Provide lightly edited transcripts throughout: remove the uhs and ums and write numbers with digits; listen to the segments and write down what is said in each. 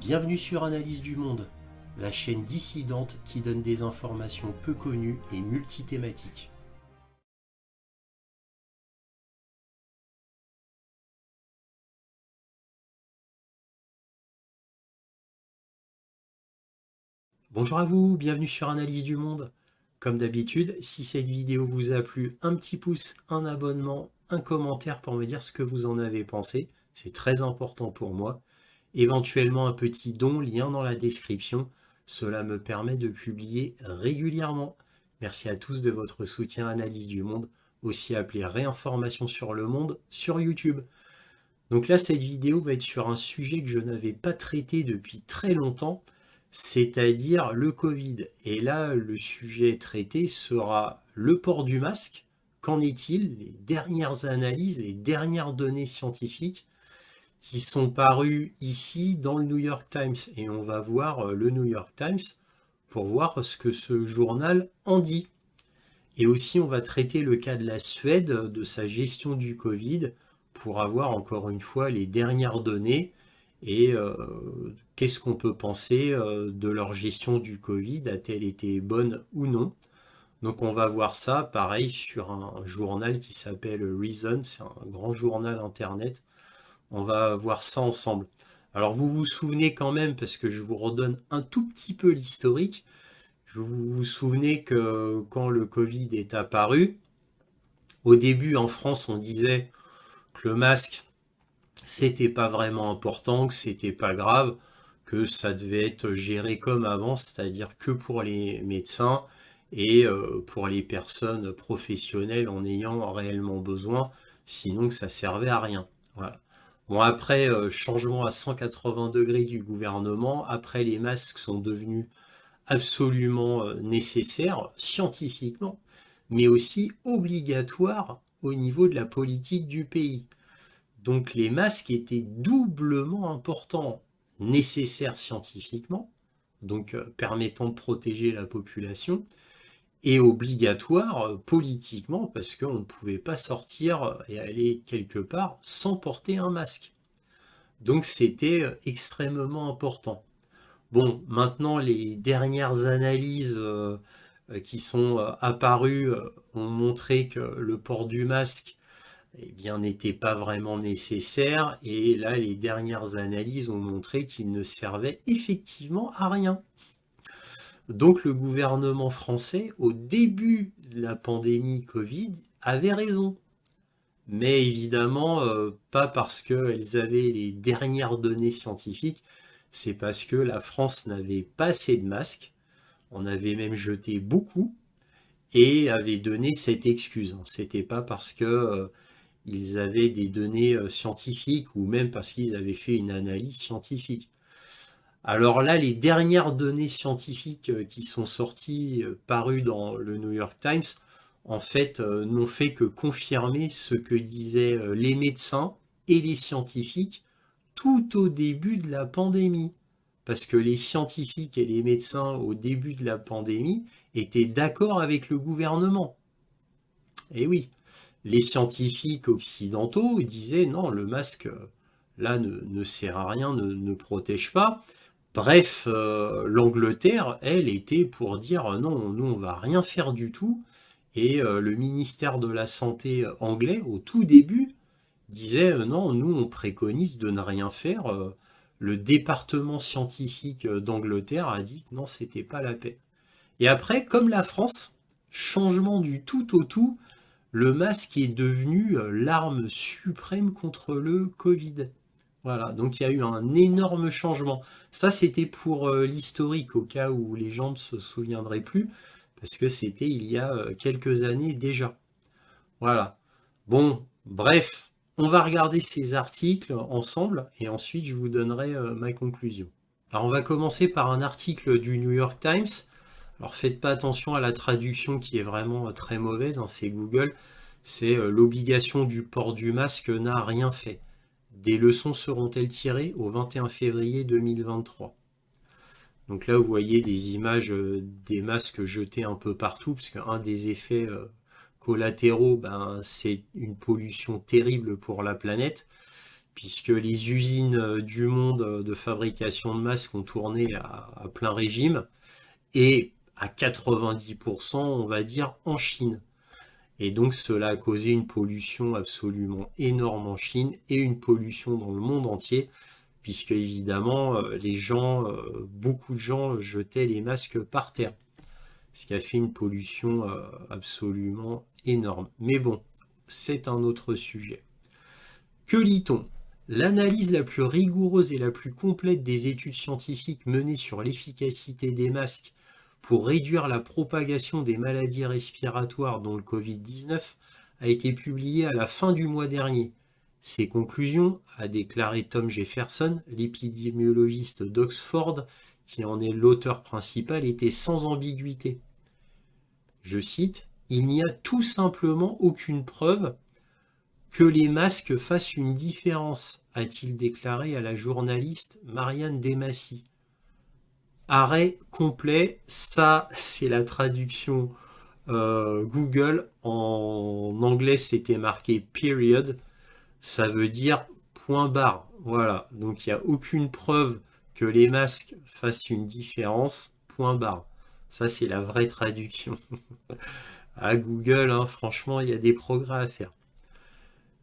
Bienvenue sur Analyse du Monde, la chaîne dissidente qui donne des informations peu connues et multithématiques. Bonjour à vous, bienvenue sur Analyse du Monde. Comme d'habitude, si cette vidéo vous a plu, un petit pouce, un abonnement, un commentaire pour me dire ce que vous en avez pensé, c'est très important pour moi. Éventuellement un petit don, lien dans la description, cela me permet de publier régulièrement. Merci à tous de votre soutien à Analyse du Monde, aussi appelé Réinformation sur le Monde, sur YouTube. Donc là, cette vidéo va être sur un sujet que je n'avais pas traité depuis très longtemps, c'est-à-dire le Covid. Et là, le sujet traité sera le port du masque. Qu'en est-il? Les dernières analyses, les dernières données scientifiques qui sont parues ici dans le New York Times. Et on va voir le New York Times pour voir ce que ce journal en dit. Et aussi, on va traiter le cas de la Suède, de sa gestion du Covid, pour avoir encore une fois les dernières données et qu'est-ce qu'on peut penser de leur gestion du Covid, a-t-elle été bonne ou non. Donc on va voir ça, pareil, sur un journal qui s'appelle Reason, c'est un grand journal internet. On va voir ça ensemble. Alors vous vous souvenez quand même, parce que je vous redonne un tout petit peu l'historique, vous vous souvenez que quand le Covid est apparu, au début en France on disait que le masque c'était pas vraiment important, que c'était pas grave, que ça devait être géré comme avant, c'est-à-dire que pour les médecins et pour les personnes professionnelles en ayant réellement besoin, sinon que ça servait à rien. Voilà. Bon, après, changement à 180 degrés du gouvernement, après les masques sont devenus absolument nécessaires scientifiquement, mais aussi obligatoires au niveau de la politique du pays. Donc les masques étaient doublement importants, nécessaires scientifiquement, donc permettant de protéger la population, et obligatoires politiquement, parce qu'on ne pouvait pas sortir et aller quelque part sans porter un masque. Donc c'était extrêmement important. Bon, maintenant les dernières analyses qui sont apparues ont montré que le port du masque eh bien, n'était pas vraiment nécessaire. Et là, les dernières analyses ont montré qu'il ne servait effectivement à rien. Donc le gouvernement français, au début de la pandémie Covid, avait raison. Mais évidemment, pas parce qu'elles avaient les dernières données scientifiques, c'est parce que la France n'avait pas assez de masques, on avait même jeté beaucoup, et avait donné cette excuse. C'était pas parce que ils avaient des données scientifiques ou même parce qu'ils avaient fait une analyse scientifique. Alors là, les dernières données scientifiques qui sont sorties, parues dans le New York Times, en fait, n'ont fait que confirmer ce que disaient les médecins et les scientifiques tout au début de la pandémie. Parce que les scientifiques et les médecins au début de la pandémie étaient d'accord avec le gouvernement. Et oui, les scientifiques occidentaux disaient non, le masque là ne sert à rien, ne protège pas. Bref, l'Angleterre, elle, était pour dire non, nous on va rien faire du tout. Et le ministère de la Santé anglais, au tout début, disait non, nous on préconise de ne rien faire. Le département scientifique d'Angleterre a dit que non, c'était pas la paix. Et après, comme la France, changement du tout au tout, le masque est devenu l'arme suprême contre le Covid. Voilà, donc il y a eu un énorme changement. Ça, c'était pour l'historique, au cas où les gens ne se souviendraient plus, parce que c'était il y a quelques années déjà. Voilà. Bon, bref, on va regarder ces articles ensemble, et ensuite je vous donnerai ma conclusion. Alors on va commencer par un article du New York Times. Alors faites pas attention à la traduction qui est vraiment très mauvaise, hein, c'est Google. C'est l'obligation du port du masque n'a rien fait. Des leçons seront-elles tirées au 21 février 2023. Donc là, vous voyez des images des masques jetés un peu partout, parce qu'un des effets collatéraux, ben, c'est une pollution terrible pour la planète. puisque les usines du monde de fabrication de masques ont tourné à plein régime, et à 90%, on va dire, en Chine. Et donc cela a causé une pollution absolument énorme en Chine et une pollution dans le monde entier, puisque évidemment les gens, beaucoup de gens jetaient les masques par terre, ce qui a fait une pollution absolument énorme. Mais bon, c'est un autre sujet. Que lit-on? L'analyse la plus rigoureuse et la plus complète des études scientifiques menées sur l'efficacité des masques pour réduire la propagation des maladies respiratoires dont le Covid-19 a été publiée à la fin du mois dernier. Ces conclusions, a déclaré Tom Jefferson, l'épidémiologiste d'Oxford, qui en est l'auteur principal, étaient sans ambiguïté. Je cite, « Il n'y a tout simplement aucune preuve que les masques fassent une différence, a-t-il déclaré à la journaliste Marianne Demassy. » Arrêt complet, ça c'est la traduction Google. En anglais c'était marqué period, ça veut dire point barre. Voilà, donc il n'y a aucune preuve que les masques fassent une différence, point barre. Ça c'est la vraie traduction. À Google, hein, franchement, il y a des progrès à faire.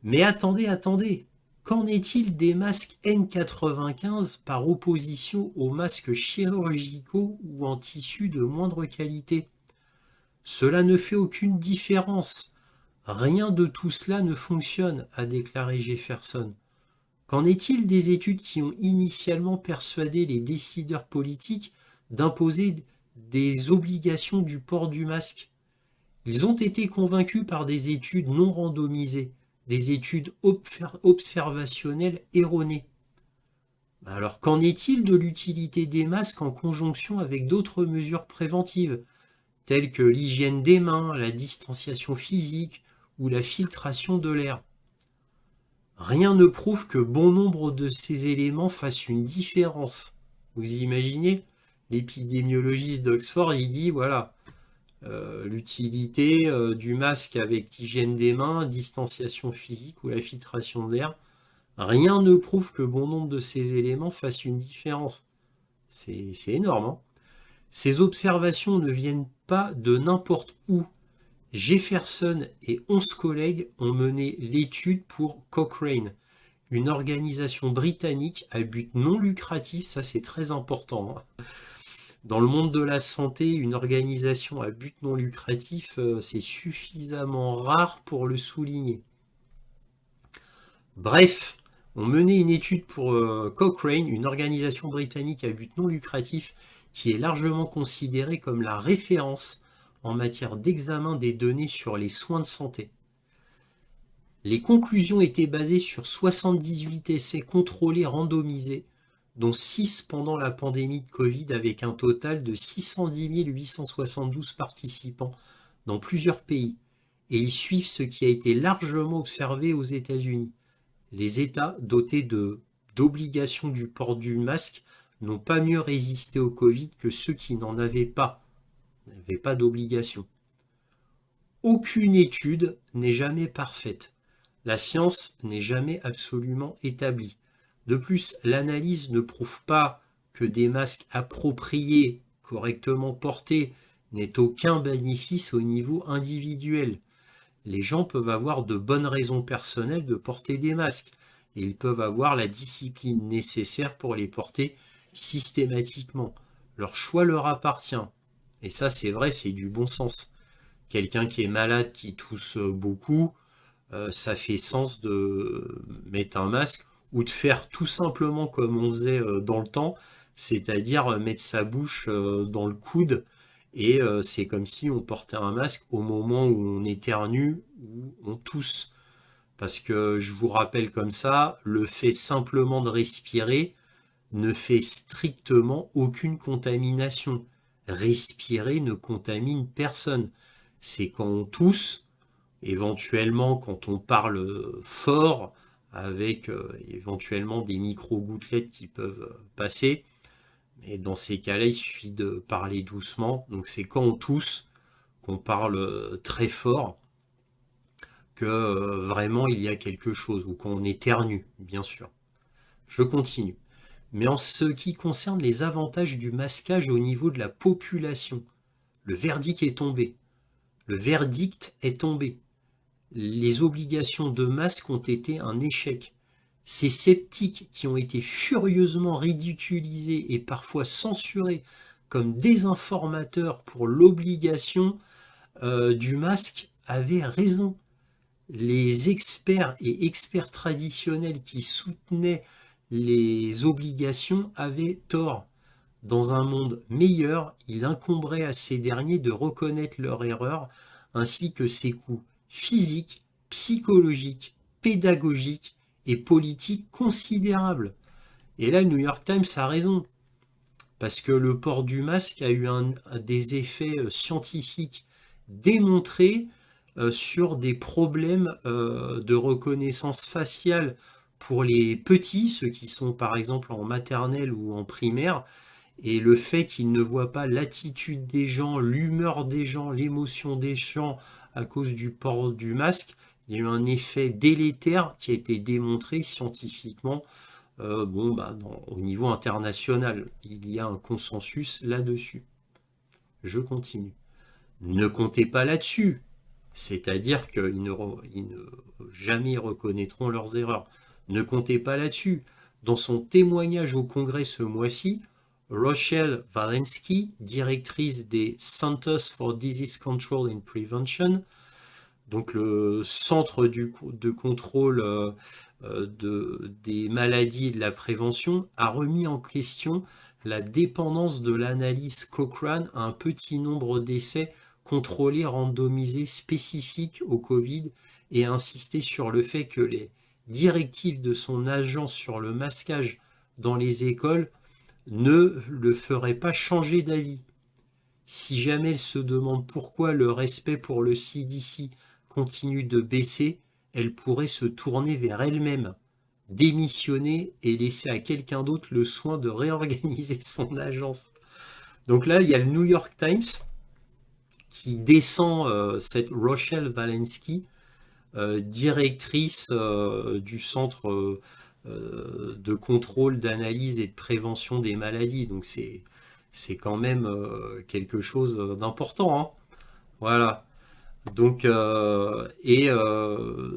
Mais attendez, qu'en est-il des masques N95 par opposition aux masques chirurgicaux ou en tissu de moindre qualité? Cela ne fait aucune différence. Rien de tout cela ne fonctionne, a déclaré Jefferson. Qu'en est-il des études qui ont initialement persuadé les décideurs politiques d'imposer des obligations du port du masque? Ils ont été convaincus par des études non randomisées, des études observationnelles erronées. Alors qu'en est-il de l'utilité des masques en conjonction avec d'autres mesures préventives, telles que l'hygiène des mains, la distanciation physique ou la filtration de l'air? Rien ne prouve que bon nombre de ces éléments fassent une différence. Vous imaginez? L'épidémiologiste d'Oxford, il dit, voilà, l'utilité du masque avec l'hygiène des mains, distanciation physique ou la filtration de l'air, rien ne prouve que bon nombre de ces éléments fassent une différence. C'est énorme, hein. Ces observations ne viennent pas de n'importe où. Jefferson et 11 collègues ont mené l'étude pour Cochrane, une organisation britannique à but non lucratif, ça c'est très important, hein. Dans le monde de la santé, une organisation à but non lucratif, c'est suffisamment rare pour le souligner. Bref, on menait une étude pour Cochrane, une organisation britannique à but non lucratif qui est largement considérée comme la référence en matière d'examen des données sur les soins de santé. Les conclusions étaient basées sur 78 essais contrôlés randomisés, dont 6 pendant la pandémie de Covid, avec un total de 610 872 participants dans plusieurs pays. Et ils suivent ce qui a été largement observé aux États-Unis. Les États dotés d'obligation du port du masque n'ont pas mieux résisté au Covid que ceux qui n'en avaient pas d'obligation. Aucune étude n'est jamais parfaite. La science n'est jamais absolument établie. De plus, l'analyse ne prouve pas que des masques appropriés, correctement portés, n'aient aucun bénéfice au niveau individuel. Les gens peuvent avoir de bonnes raisons personnelles de porter des masques, et ils peuvent avoir la discipline nécessaire pour les porter systématiquement. Leur choix leur appartient. Et ça, c'est vrai, c'est du bon sens. Quelqu'un qui est malade, qui tousse beaucoup, ça fait sens de mettre un masque ou de faire tout simplement comme on faisait dans le temps, c'est-à-dire mettre sa bouche dans le coude, et c'est comme si on portait un masque au moment où on éternue ou on tousse. Parce que je vous rappelle comme ça, le fait simplement de respirer ne fait strictement aucune contamination. Respirer ne contamine personne. C'est quand on tousse, éventuellement quand on parle fort, avec éventuellement des micro-gouttelettes qui peuvent passer. Mais dans ces cas-là, il suffit de parler doucement. Donc c'est quand on tousse, qu'on parle très fort, que vraiment il y a quelque chose, ou qu'on éternue, bien sûr. Je continue. Mais en ce qui concerne les avantages du masquage au niveau de la population, le verdict est tombé. Le verdict est tombé. Les obligations de masque ont été un échec. Ces sceptiques qui ont été furieusement ridiculisés et parfois censurés comme désinformateurs pour l'obligation du masque avaient raison. Les experts et experts traditionnels qui soutenaient les obligations avaient tort. Dans un monde meilleur, il incomberait à ces derniers de reconnaître leur erreur ainsi que ses coûts physiques, psychologiques, pédagogiques et politiques considérables. Et là, le New York Times a raison, parce que le port du masque a eu des effets scientifiques démontrés sur des problèmes de reconnaissance faciale pour les petits, ceux qui sont par exemple en maternelle ou en primaire, et le fait qu'ils ne voient pas l'attitude des gens, l'humeur des gens, l'émotion des gens à cause du port du masque, il y a eu un effet délétère qui a été démontré scientifiquement au niveau international. Il y a un consensus là-dessus. Je continue. Ne comptez pas là-dessus. C'est-à-dire qu'ils ne jamais reconnaîtront leurs erreurs. Ne comptez pas là-dessus. Dans son témoignage au Congrès ce mois-ci, Rochelle Walensky, directrice des Centers for Disease Control and Prevention, donc le centre de contrôle des maladies et de la prévention, a remis en question la dépendance de l'analyse Cochrane à un petit nombre d'essais contrôlés, randomisés, spécifiques au Covid, et a insisté sur le fait que les directives de son agence sur le masquage dans les écoles ne le feraient pas changer d'avis. Si jamais elle se demande pourquoi le respect pour le CDC continue de baisser, elle pourrait se tourner vers elle-même, démissionner et laisser à quelqu'un d'autre le soin de réorganiser son agence. Donc là, il y a le New York Times qui descend cette Rochelle Walensky, directrice du centre de contrôle, d'analyse et de prévention des maladies. Donc c'est quand même quelque chose d'important, hein. Voilà. Donc,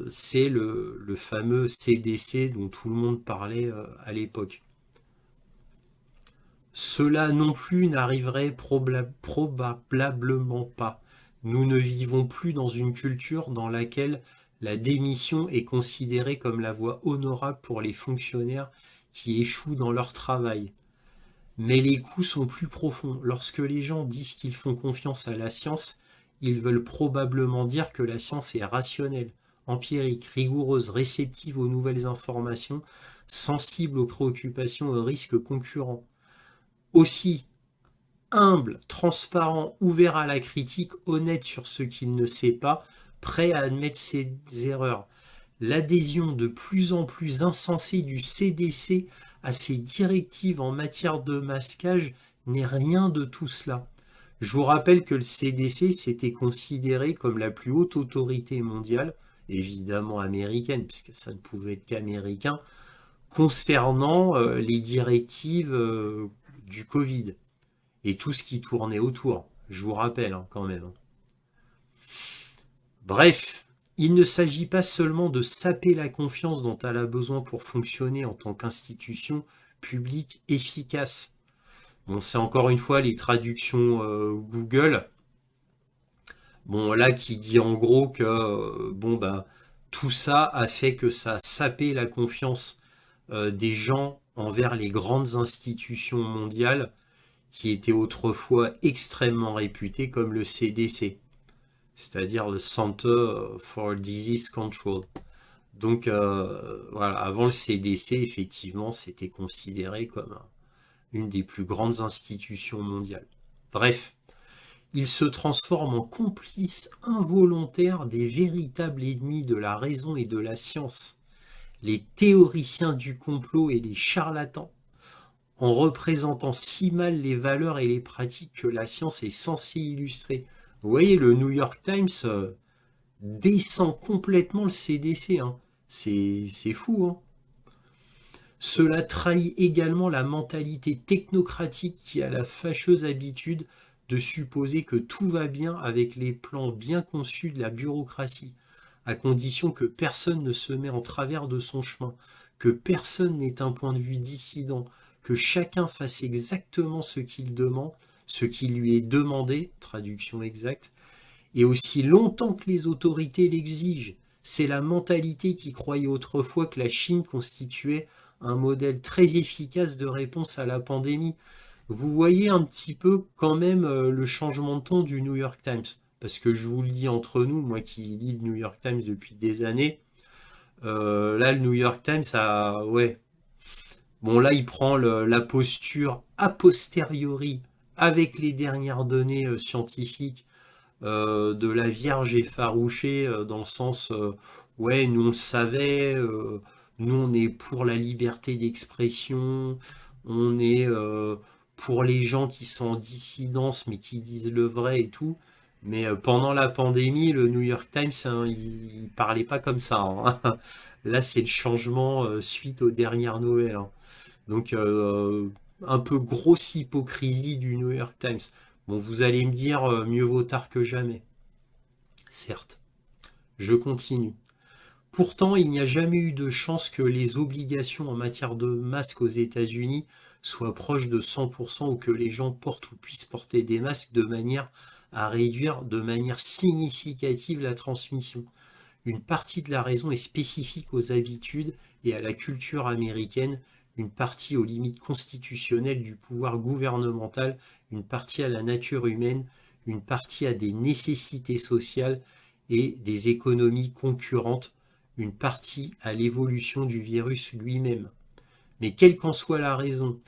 c'est le fameux CDC dont tout le monde parlait à l'époque. Cela non plus n'arriverait probablement pas. Nous ne vivons plus dans une culture dans laquelle la démission est considérée comme la voie honorable pour les fonctionnaires qui échouent dans leur travail. Mais les coups sont plus profonds. Lorsque les gens disent qu'ils font confiance à la science, ils veulent probablement dire que la science est rationnelle, empirique, rigoureuse, réceptive aux nouvelles informations, sensible aux préoccupations et aux risques concurrents. Aussi, humble, transparent, ouvert à la critique, honnête sur ce qu'il ne sait pas, prêt à admettre ses erreurs. L'adhésion de plus en plus insensée du CDC à ses directives en matière de masquage n'est rien de tout cela. Je vous rappelle que le CDC s'était considéré comme la plus haute autorité mondiale, évidemment américaine, puisque ça ne pouvait être qu'américain, concernant les directives du Covid et tout ce qui tournait autour. Je vous rappelle quand même. Bref, il ne s'agit pas seulement de saper la confiance dont elle a besoin pour fonctionner en tant qu'institution publique efficace. Bon, c'est encore une fois les traductions Google. Bon, là, qui dit en gros que tout ça a fait que ça a sapé la confiance des gens envers les grandes institutions mondiales qui étaient autrefois extrêmement réputées comme le CDC, c'est-à-dire le Center for Disease Control. Donc voilà, avant le CDC, effectivement, c'était considéré comme une des plus grandes institutions mondiales. Bref, il se transforme en complice involontaire des véritables ennemis de la raison et de la science, les théoriciens du complot et les charlatans, en représentant si mal les valeurs et les pratiques que la science est censée illustrer. Vous voyez, le New York Times descend complètement le CDC, hein. C'est fou, hein. Cela trahit également la mentalité technocratique qui a la fâcheuse habitude de supposer que tout va bien avec les plans bien conçus de la bureaucratie, à condition que personne ne se met en travers de son chemin, que personne n'ait un point de vue dissident, que chacun fasse exactement ce qu'il demande, ce qui lui est demandé, traduction exacte, et aussi longtemps que les autorités l'exigent. C'est la mentalité qui croyait autrefois que la Chine constituait un modèle très efficace de réponse à la pandémie. Vous voyez un petit peu quand même le changement de ton du New York Times. Parce que je vous le dis entre nous, moi qui lis le New York Times depuis des années, là le New York Times a... Ouais. Bon là il prend la posture a posteriori avec les dernières données scientifiques de la Vierge effarouchée dans le sens ouais nous on le savait, nous on est pour la liberté d'expression, on est pour les gens qui sont en dissidence mais qui disent le vrai et tout. Mais pendant la pandémie, le New York Times, hein, il parlait pas comme ça, hein. Là, c'est le changement suite aux dernières nouvelles, hein. Donc, un peu grosse hypocrisie du New York Times. Bon, vous allez me dire, mieux vaut tard que jamais. Certes, je continue. Pourtant, il n'y a jamais eu de chance que les obligations en matière de masques aux États-Unis soient proches de 100% ou que les gens portent ou puissent porter des masques de manière à réduire de manière significative la transmission. Une partie de la raison est spécifique aux habitudes et à la culture américaine, une partie aux limites constitutionnelles du pouvoir gouvernemental, une partie à la nature humaine, une partie à des nécessités sociales et des économies concurrentes, une partie à l'évolution du virus lui-même. Mais quelle qu'en soit la raison,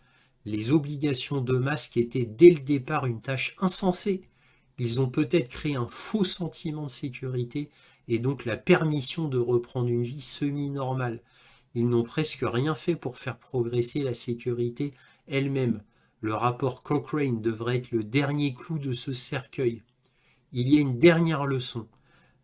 les obligations de masque étaient dès le départ une tâche insensée. Ils ont peut-être créé un faux sentiment de sécurité et donc la permission de reprendre une vie semi-normale. Ils n'ont presque rien fait pour faire progresser la sécurité elle-même. Le rapport Cochrane devrait être le dernier clou de ce cercueil. Il y a une dernière leçon.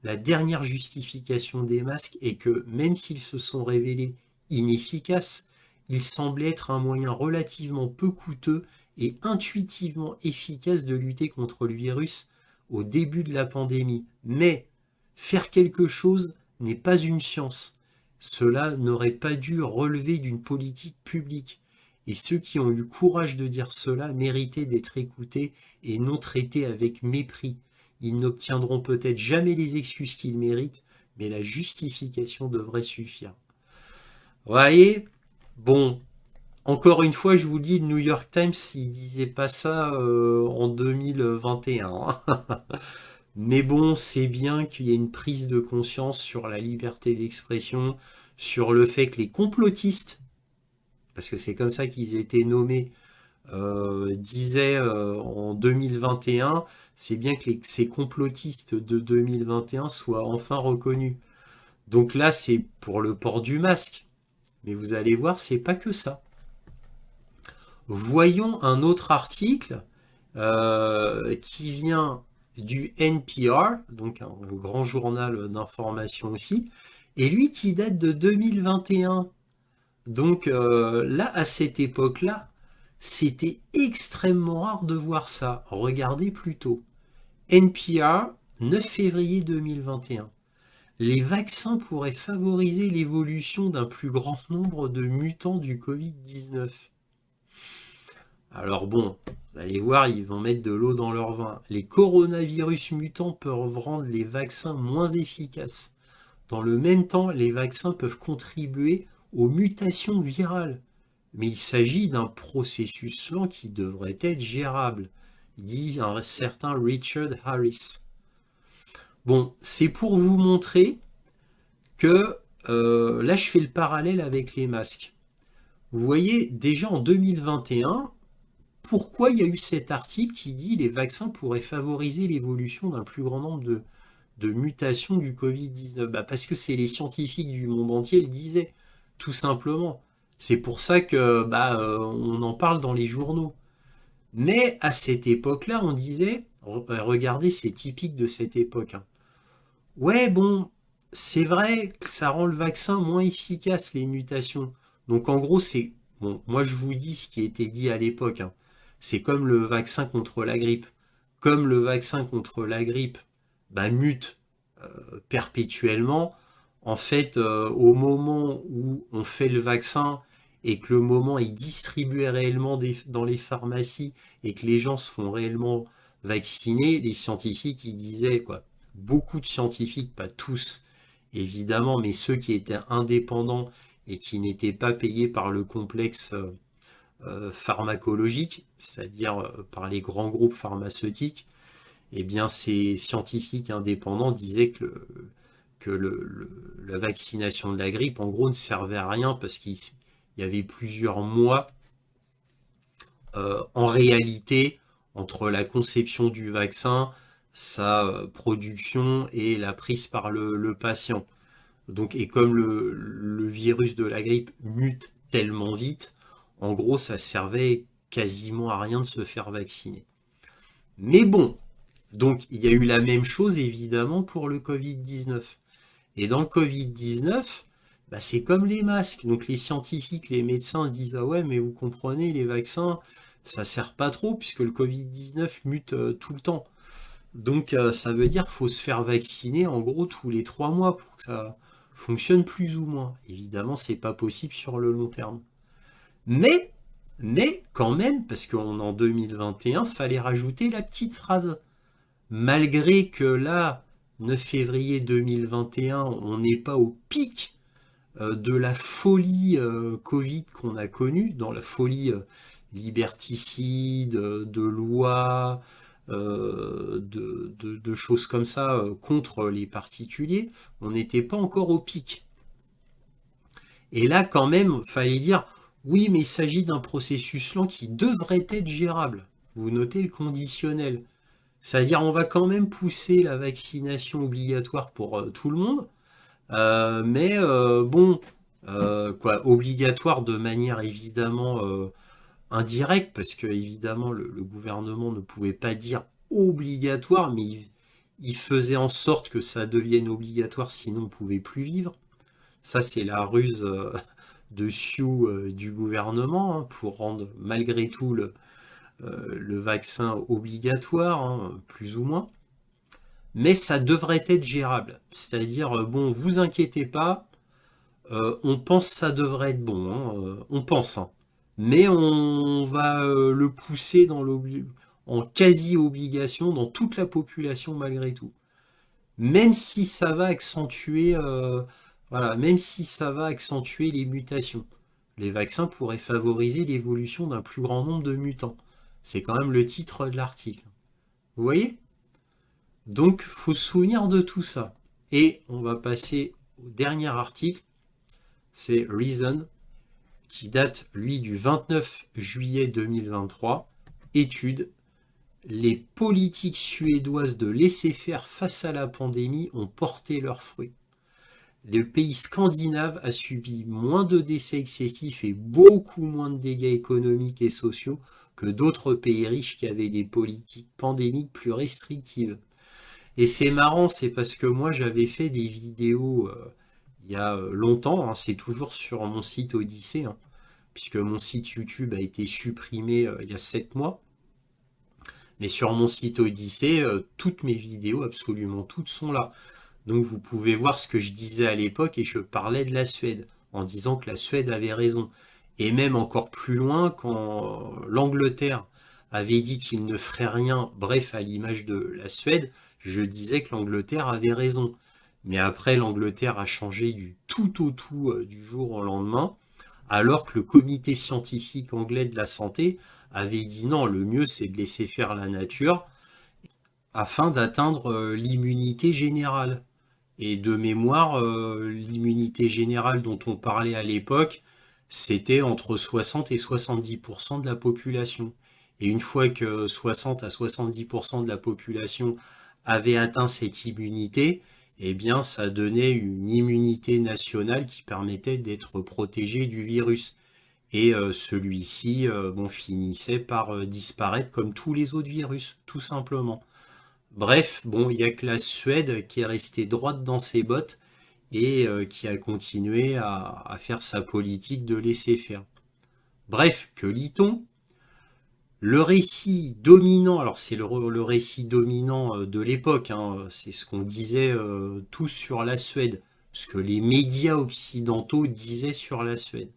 La dernière justification des masques est que, même s'ils se sont révélés inefficaces, ils semblaient être un moyen relativement peu coûteux et intuitivement efficace de lutter contre le virus au début de la pandémie. Mais faire quelque chose n'est pas une science. Cela n'aurait pas dû relever d'une politique publique. Et ceux qui ont eu courage de dire cela méritaient d'être écoutés et non traités avec mépris. Ils n'obtiendront peut-être jamais les excuses qu'ils méritent, mais la justification devrait suffire. Vous voyez, bon, encore une fois, je vous dis, le New York Times, il disait pas ça en 2021, hein. Mais bon, c'est bien qu'il y ait une prise de conscience sur la liberté d'expression, sur le fait que les complotistes, parce que c'est comme ça qu'ils étaient nommés, disaient en 2021, c'est bien que ces complotistes de 2021 soient enfin reconnus. Donc là, c'est pour le port du masque. Mais vous allez voir, c'est pas que ça. Voyons un autre article qui vient du NPR, donc un grand journal d'information aussi, et lui qui date de 2021. Donc là, à cette époque-là, c'était extrêmement rare de voir ça. Regardez plutôt. NPR, 9 février 2021. Les vaccins pourraient favoriser l'évolution d'un plus grand nombre de mutants du Covid-19. Alors bon, vous allez voir, ils vont mettre de l'eau dans leur vin. Les coronavirus mutants peuvent rendre les vaccins moins efficaces. Dans le même temps, les vaccins peuvent contribuer aux mutations virales. Mais il s'agit d'un processus lent qui devrait être gérable, dit un certain Richard Harris. Bon, c'est pour vous montrer que là, je fais le parallèle avec les masques. Vous voyez, déjà en 2021, pourquoi il y a eu cet article qui dit les vaccins pourraient favoriser l'évolution d'un plus grand nombre de mutations du Covid-19 ? Parce que c'est les scientifiques du monde entier le disaient, tout simplement. C'est pour ça que on en parle dans les journaux. Mais à cette époque-là, on disait, regardez, c'est typique de cette époque, hein. Ouais, bon, c'est vrai que ça rend le vaccin moins efficace, les mutations. Donc en gros, c'est... Bon, moi je vous dis ce qui a été dit à l'époque, hein. C'est comme le vaccin contre la grippe. Comme le vaccin contre la grippe bah, mute perpétuellement, en fait, au moment où on fait le vaccin et que le moment est distribué réellement dans les pharmacies et que les gens se font réellement vacciner, les scientifiques, ils disaient, quoi, beaucoup de scientifiques, pas tous évidemment, mais ceux qui étaient indépendants et qui n'étaient pas payés par le complexe pharmacologique, c'est-à-dire par les grands groupes pharmaceutiques, eh bien ces scientifiques indépendants disaient que la vaccination de la grippe, en gros, ne servait à rien parce qu'il y avait plusieurs mois en réalité entre la conception du vaccin, sa production et la prise par le patient. Donc, et comme le virus de la grippe mute tellement vite, en gros, ça servait quasiment à rien de se faire vacciner. Mais bon, donc il y a eu la même chose évidemment pour le Covid-19. Et dans le Covid-19, bah, c'est comme les masques. Donc les scientifiques, les médecins disent ah ouais, mais vous comprenez, les vaccins, ça sert pas trop puisque le Covid-19 mute tout le temps. Donc ça veut dire qu'il faut se faire vacciner en gros tous les 3 mois pour que ça fonctionne plus ou moins. Évidemment, c'est pas possible sur le long terme. Mais, mais quand même, parce qu'on est en 2021, fallait rajouter la petite phrase. Malgré que là, 9 février 2021, on n'est pas au pic de la folie Covid qu'on a connue, dans la folie liberticide, de lois, de choses comme ça contre les particuliers, on n'était pas encore au pic. Et là, quand même, fallait dire, oui, mais il s'agit d'un processus lent qui devrait être gérable. Vous notez le conditionnel. C'est-à-dire, on va quand même pousser la vaccination obligatoire pour tout le monde, mais bon, quoi, obligatoire de manière évidemment indirecte, parce que évidemment le gouvernement ne pouvait pas dire obligatoire, mais il faisait en sorte que ça devienne obligatoire, sinon on ne pouvait plus vivre. Ça, c'est la ruse de Sioux du gouvernement hein, pour rendre malgré tout le vaccin obligatoire, hein, plus ou moins. Mais ça devrait être gérable. C'est-à-dire, bon, vous inquiétez pas, on pense que ça devrait être bon, hein, on pense, hein. Mais on va le pousser en quasi-obligation dans toute la population malgré tout. Même si ça va accentuer, voilà, même si ça va accentuer les mutations. Les vaccins pourraient favoriser l'évolution d'un plus grand nombre de mutants. C'est quand même le titre de l'article. Vous voyez? Donc, faut se souvenir de tout ça. Et on va passer au dernier article, c'est Reason, qui date, lui, du 29 juillet 2023. Étude, les politiques suédoises de laisser-faire face à la pandémie ont porté leurs fruits. Le pays scandinave a subi moins de décès excessifs et beaucoup moins de dégâts économiques et sociaux que d'autres pays riches qui avaient des politiques pandémiques plus restrictives. Et c'est marrant, c'est parce que moi j'avais fait des vidéos il y a longtemps, hein, c'est toujours sur mon site Odyssée, hein, puisque mon site YouTube a été supprimé il y a 7 mois. Mais sur mon site Odyssée, toutes mes vidéos, absolument toutes sont là. Donc vous pouvez voir ce que je disais à l'époque et je parlais de la Suède, en disant que la Suède avait raison. Et même encore plus loin, quand l'Angleterre avait dit qu'il ne ferait rien, bref, à l'image de la Suède, je disais que l'Angleterre avait raison. Mais après, l'Angleterre a changé du tout au tout du jour au lendemain, alors que le comité scientifique anglais de la santé avait dit non, le mieux c'est de laisser faire la nature afin d'atteindre l'immunité générale. Et de mémoire, l'immunité générale dont on parlait à l'époque, c'était entre 60 et 70% de la population. Et une fois que 60 à 70% de la population avait atteint cette immunité, eh bien, ça donnait une immunité nationale qui permettait d'être protégé du virus. Et celui-ci bon, finissait par disparaître comme tous les autres virus, tout simplement. Bref, bon, il n'y a que la Suède qui est restée droite dans ses bottes et qui a continué à faire sa politique de laisser faire. Bref, que lit-on? Le récit dominant, alors c'est le récit dominant de l'époque, hein, c'est ce qu'on disait tous sur la Suède, ce que les médias occidentaux disaient sur la Suède.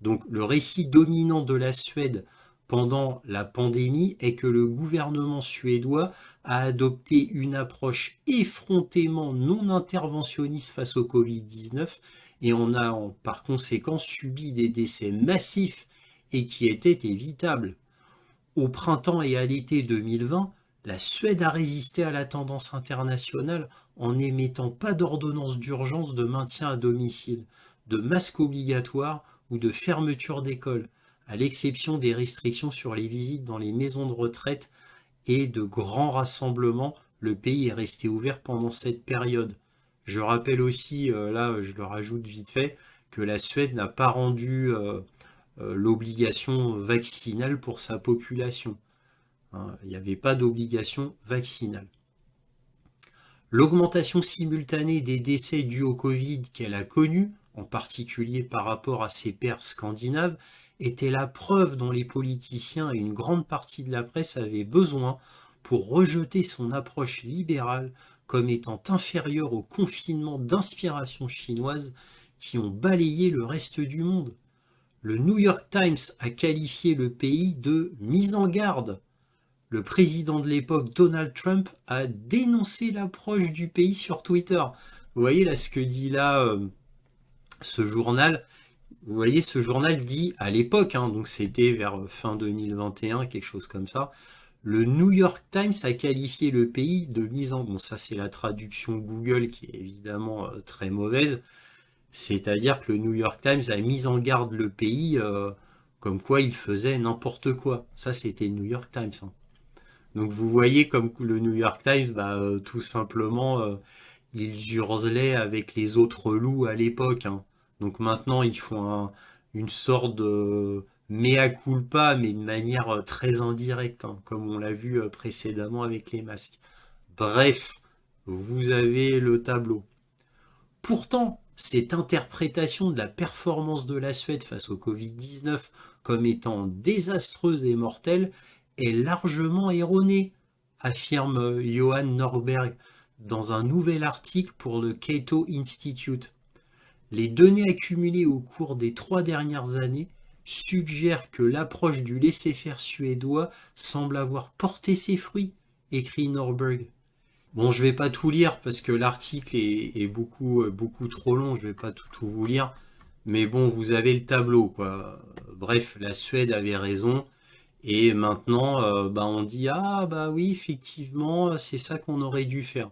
Donc le récit dominant de la Suède pendant la pandémie est que le gouvernement suédois a adopté une approche effrontément non interventionniste face au Covid-19 et on a par conséquent subi des décès massifs et qui étaient évitables. Au printemps et à l'été 2020, la Suède a résisté à la tendance internationale en n'émettant pas d'ordonnance d'urgence de maintien à domicile, de masques obligatoires ou de fermeture d'écoles, à l'exception des restrictions sur les visites dans les maisons de retraite et de grands rassemblements. Le pays est resté ouvert pendant cette période. Je rappelle aussi, là je le rajoute vite fait, que la Suède n'a pas rendu l'obligation vaccinale pour sa population. Hein, il n'y avait pas d'obligation vaccinale. L'augmentation simultanée des décès dus au Covid qu'elle a connue, en particulier par rapport à ses pairs scandinaves, était la preuve dont les politiciens et une grande partie de la presse avaient besoin pour rejeter son approche libérale comme étant inférieure au confinement d'inspiration chinoise qui ont balayé le reste du monde. Le New York Times a qualifié le pays de mise en garde. Le président de l'époque, Donald Trump, a dénoncé l'approche du pays sur Twitter. Vous voyez là ce que dit là ce journal. Vous voyez, ce journal dit à l'époque, hein, donc c'était vers fin 2021, quelque chose comme ça. Le New York Times a qualifié le pays de mise en... Bon, ça c'est la traduction Google qui est évidemment très mauvaise. C'est-à-dire que le New York Times a mis en garde le pays comme quoi il faisait n'importe quoi. Ça c'était le New York Times. Hein. Donc vous voyez comme le New York Times, tout simplement, ils hurlaient avec les autres loups à l'époque. Hein. Donc maintenant, ils font une sorte de mea culpa, mais de manière très indirecte, hein, comme on l'a vu précédemment avec les masques. Bref, vous avez le tableau. Pourtant, cette interprétation de la performance de la Suède face au Covid-19 comme étant désastreuse et mortelle est largement erronée, affirme Johan Norberg dans un nouvel article pour le Cato Institute. Les données accumulées au cours des 3 dernières années suggèrent que l'approche du laisser-faire suédois semble avoir porté ses fruits, écrit Norberg. Bon, je vais pas tout lire parce que l'article est beaucoup trop long, je vais pas tout vous lire. Mais bon, vous avez le tableau, quoi. Bref, la Suède avait raison. Et maintenant, on dit, ah bah oui, effectivement, c'est ça qu'on aurait dû faire.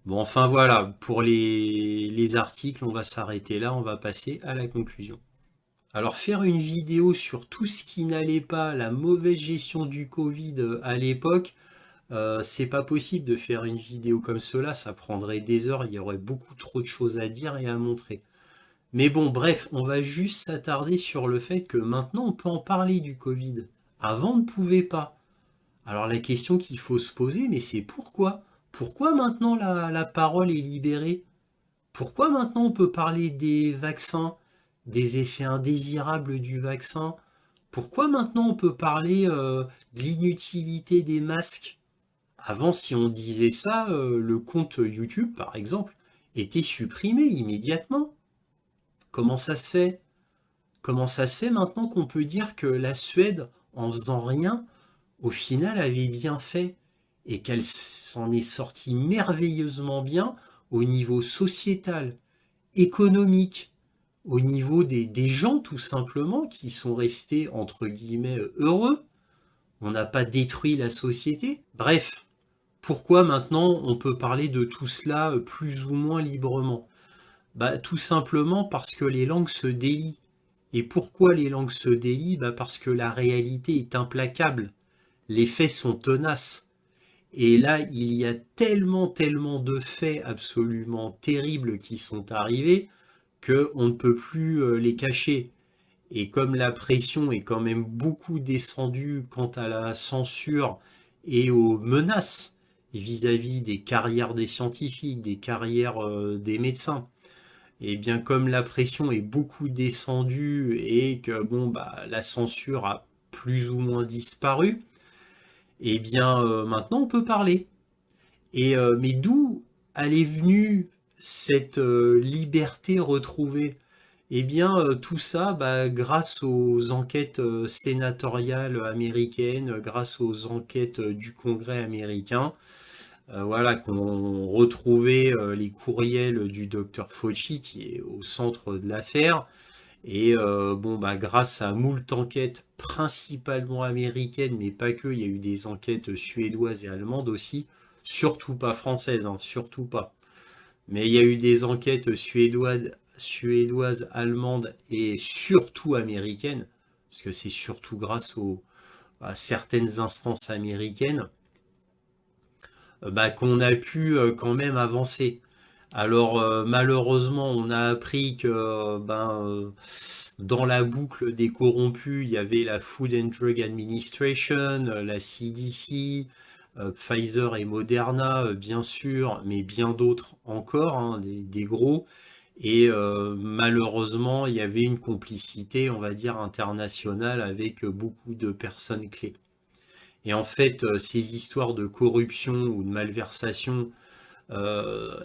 Bon, enfin voilà, pour les articles, on va s'arrêter là, on va passer à la conclusion. Alors faire une vidéo sur tout ce qui n'allait pas, la mauvaise gestion du Covid à l'époque, c'est pas possible de faire une vidéo comme cela, ça prendrait des heures, il y aurait beaucoup trop de choses à dire et à montrer. Mais bon, bref, on va juste s'attarder sur le fait que maintenant on peut en parler du Covid. Avant on ne pouvait pas. Alors la question qu'il faut se poser, mais c'est pourquoi? Pourquoi maintenant la parole est libérée? Pourquoi maintenant on peut parler des vaccins, des effets indésirables du vaccin? Pourquoi maintenant on peut parler de l'inutilité des masques? Avant, si on disait ça, le compte YouTube, par exemple, était supprimé immédiatement. Comment ça se fait? Comment ça se fait maintenant qu'on peut dire que la Suède, en faisant rien, au final avait bien fait et qu'elle s'en est sortie merveilleusement bien au niveau sociétal, économique, au niveau des gens tout simplement qui sont restés entre guillemets heureux. On n'a pas détruit la société. Bref, pourquoi maintenant on peut parler de tout cela plus ou moins librement? Tout simplement parce que les langues se délient. Et pourquoi les langues se délient? Parce que la réalité est implacable. Les faits sont tenaces. Et là, il y a tellement de faits absolument terribles qui sont arrivés qu'on ne peut plus les cacher. Et comme la pression est quand même beaucoup descendue quant à la censure et aux menaces, vis-à-vis des carrières des scientifiques, des carrières des médecins. Et bien comme la pression est beaucoup descendue et que bon bah la censure a plus ou moins disparu, et bien maintenant on peut parler. Mais d'où allait venue cette liberté retrouvée? Eh bien, tout ça, bah, grâce aux enquêtes sénatoriales américaines, grâce aux enquêtes du Congrès américain, voilà, qu'on retrouvait les courriels du docteur Fauci qui est au centre de l'affaire. Et bon, bah, grâce à moult enquêtes, principalement américaines, mais pas que, il y a eu des enquêtes suédoises et allemandes aussi, surtout pas françaises, hein, surtout pas. Mais il y a eu des enquêtes suédoises, allemandes et surtout américaines, parce que c'est surtout grâce à certaines instances américaines bah, qu'on a pu quand même avancer. Alors malheureusement, on a appris que dans la boucle des corrompus, il y avait la Food and Drug Administration, la CDC, Pfizer et Moderna, bien sûr, mais bien d'autres encore, hein, des gros. Et malheureusement, il y avait une complicité, on va dire, internationale avec beaucoup de personnes clés. Et en fait, ces histoires de corruption ou de malversation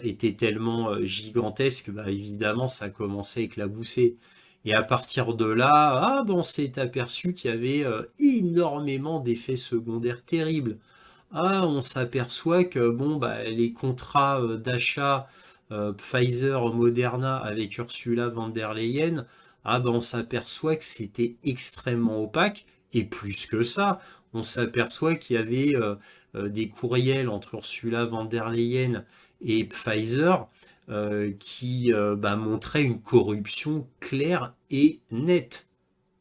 étaient tellement gigantesques, bah, évidemment, ça commençait à éclabousser. Et à partir de là, ah, ben, on s'est aperçu qu'il y avait énormément d'effets secondaires terribles. Ah, on s'aperçoit que bon, bah, les contrats d'achat Pfizer, Moderna avec Ursula von der Leyen, ah, ben, on s'aperçoit que c'était extrêmement opaque. Et plus que ça, on s'aperçoit qu'il y avait des courriels entre Ursula von der Leyen et Pfizer qui bah, montraient une corruption claire et nette.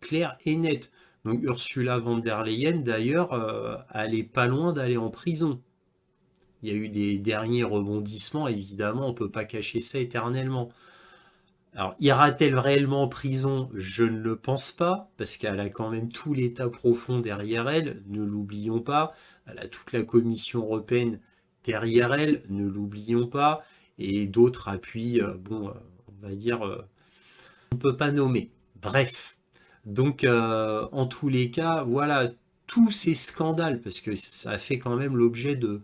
Claire et nette. Donc Ursula von der Leyen, d'ailleurs, elle est pas loin d'aller en prison. Il y a eu des derniers rebondissements, évidemment, on ne peut pas cacher ça éternellement. Alors, ira-t-elle réellement en prison? Je ne le pense pas, parce qu'elle a quand même tout l'État profond derrière elle, ne l'oublions pas. Elle a toute la Commission européenne derrière elle, ne l'oublions pas. Et d'autres appuis, bon, on va dire, on ne peut pas nommer. Bref. Donc, en tous les cas, voilà, tous ces scandales, parce que ça a fait quand même l'objet de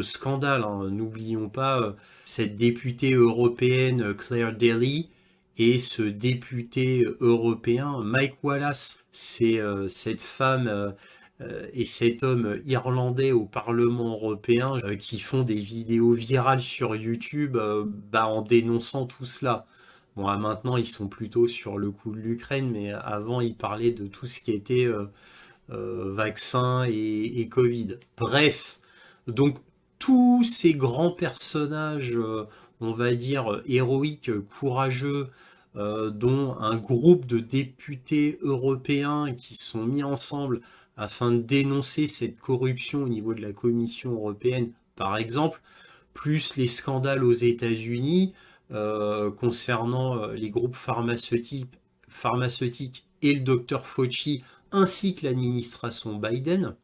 scandales, hein. N'oublions pas cette députée européenne Claire Daly et ce député européen Mike Wallace. C'est cette femme et cet homme irlandais au Parlement européen qui font des vidéos virales sur YouTube bah, en dénonçant tout cela. Bon, maintenant, ils sont plutôt sur le coup de l'Ukraine, mais avant, ils parlaient de tout ce qui était vaccin et Covid. Bref, donc tous ces grands personnages, on va dire, héroïques, courageux, dont un groupe de députés européens qui sont mis ensemble afin de dénoncer cette corruption au niveau de la Commission européenne, par exemple, plus les scandales aux États-Unis concernant les groupes pharmaceutiques et le docteur Fauci, ainsi que l'administration Biden.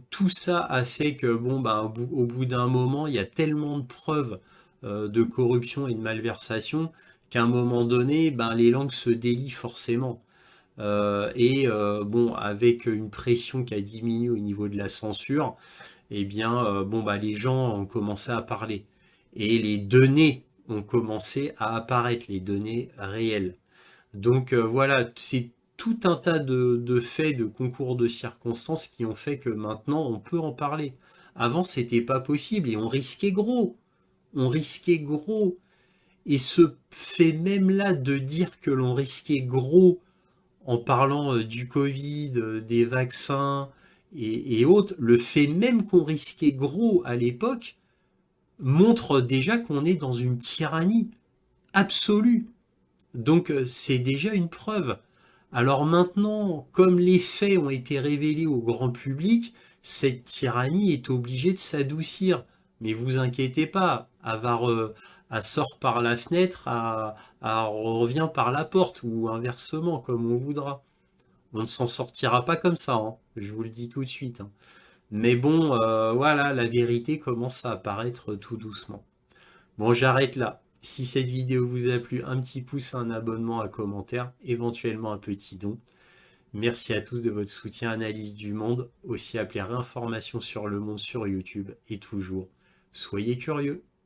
Tout ça a fait que, bon, bah, au bout d'un moment, il y a tellement de preuves de corruption et de malversation qu'à un moment donné, ben, les langues se délient forcément. Bon, avec une pression qui a diminué au niveau de la censure, eh bien, bon, bah, les gens ont commencé à parler. Et les données ont commencé à apparaître, les données réelles. Donc voilà, c'est tout un tas de faits, de concours de circonstances qui ont fait que maintenant on peut en parler. Avant, c'était pas possible et on risquait gros. On risquait gros. Et ce fait même là de dire que l'on risquait gros en parlant du Covid, des vaccins et autres, le fait même qu'on risquait gros à l'époque montre déjà qu'on est dans une tyrannie absolue. Donc c'est déjà une preuve. Alors maintenant, comme les faits ont été révélés au grand public, cette tyrannie est obligée de s'adoucir. Mais vous inquiétez pas, elle sort par la fenêtre, elle revient par la porte, ou inversement, comme on voudra. On ne s'en sortira pas comme ça, hein. Je vous le dis tout de suite, hein. Mais bon, voilà, la vérité commence à apparaître tout doucement. Bon, j'arrête là. Si cette vidéo vous a plu, un petit pouce, un abonnement, un commentaire, éventuellement un petit don. Merci à tous de votre soutien Analyse du Monde, aussi appelé Réinformation sur le monde sur YouTube, et toujours, soyez curieux.